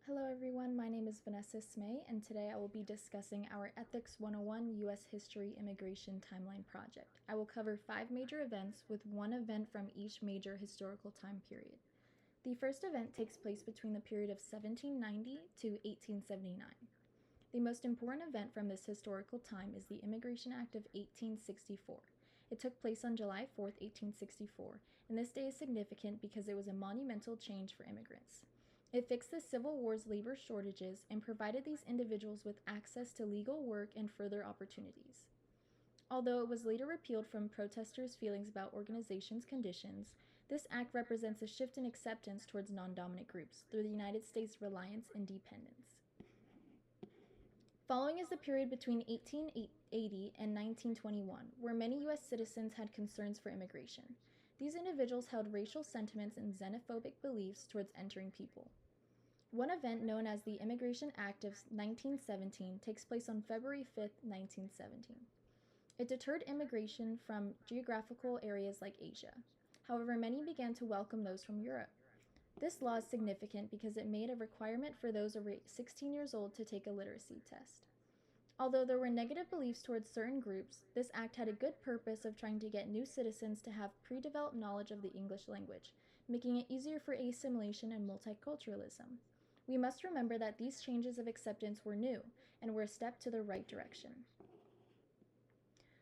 Hello everyone, my name is Vanessa Smay, and today I will be discussing our Ethics 101 U.S. History Immigration Timeline Project. I will cover 5 major events with one event from each major historical time period. The first event takes place between the period of 1790 to 1879. The most important event from this historical time is the Immigration Act of 1864. It took place on July 4, 1864, and this day is significant because it was a monumental change for immigrants. It fixed the Civil War's labor shortages and provided these individuals with access to legal work and further opportunities. Although it was later repealed from protesters' feelings about organizations' conditions, this act represents a shift in acceptance towards non-dominant groups through the United States' reliance and dependence. Following is the period between 1880 and 1921, where many U.S. citizens had concerns for immigration. These individuals held racial sentiments and xenophobic beliefs towards entering people. One event known as the Immigration Act of 1917 takes place on February 5, 1917. It deterred immigration from geographical areas like Asia. However, many began to welcome those from Europe. This law is significant because it made a requirement for those over 16 years old to take a literacy test. Although there were negative beliefs towards certain groups, this act had a good purpose of trying to get new citizens to have pre-developed knowledge of the English language, making it easier for assimilation and multiculturalism. We must remember that these changes of acceptance were new and were a step to the right direction.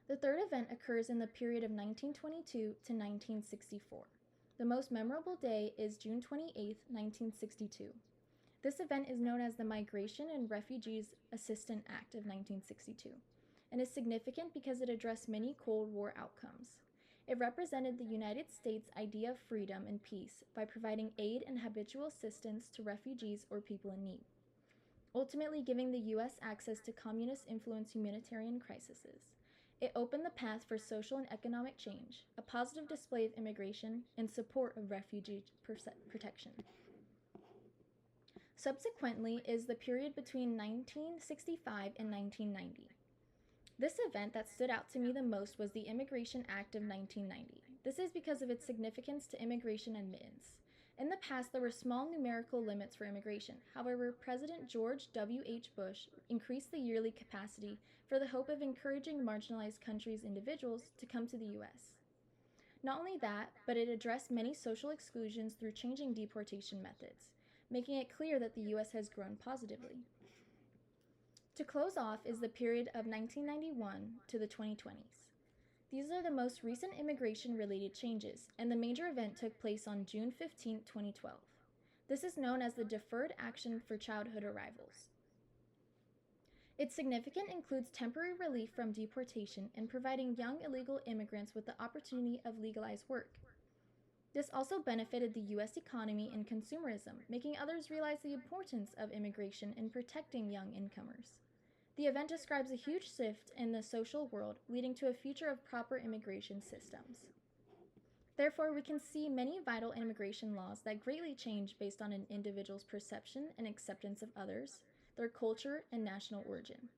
The third event occurs in the period of 1922 to 1964. The most memorable day is June 28, 1962. This event is known as the Migration and Refugees Assistance Act of 1962, and is significant because it addressed many Cold War outcomes. It represented the United States' idea of freedom and peace by providing aid and habitual assistance to refugees or people in need, ultimately giving the U.S. access to communist-influenced humanitarian crises. It opened the path for social and economic change, a positive display of immigration, and support of refugee protection. Subsequently is the period between 1965 and 1990. This event that stood out to me the most was the Immigration Act of 1990. This is because of its significance to immigration admittance. In the past, there were small numerical limits for immigration. However, President George W.H. Bush increased the yearly capacity for the hope of encouraging marginalized countries' individuals to come to the U.S. Not only that, but it addressed many social exclusions through changing deportation methods, making it clear that the U.S. has grown positively. To close off is the period of 1991 to the 2020s. These are the most recent immigration-related changes, and the major event took place on June 15, 2012. This is known as the Deferred Action for Childhood Arrivals. Its significance includes temporary relief from deportation and providing young illegal immigrants with the opportunity of legalized work. This also benefited the U.S. economy and consumerism, making others realize the importance of immigration in protecting young incomers. The event describes a huge shift in the social world, leading to a future of proper immigration systems. Therefore, we can see many vital immigration laws that greatly change based on an individual's perception and acceptance of others, their culture, and national origin.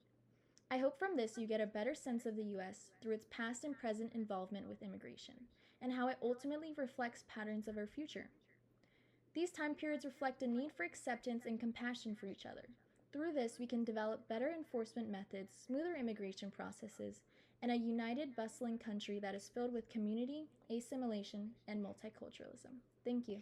I hope from this you get a better sense of the U.S. through its past and present involvement with immigration, and how it ultimately reflects patterns of our future. These time periods reflect a need for acceptance and compassion for each other. Through this, we can develop better enforcement methods, smoother immigration processes, and a united, bustling country that is filled with community, assimilation, and multiculturalism. Thank you.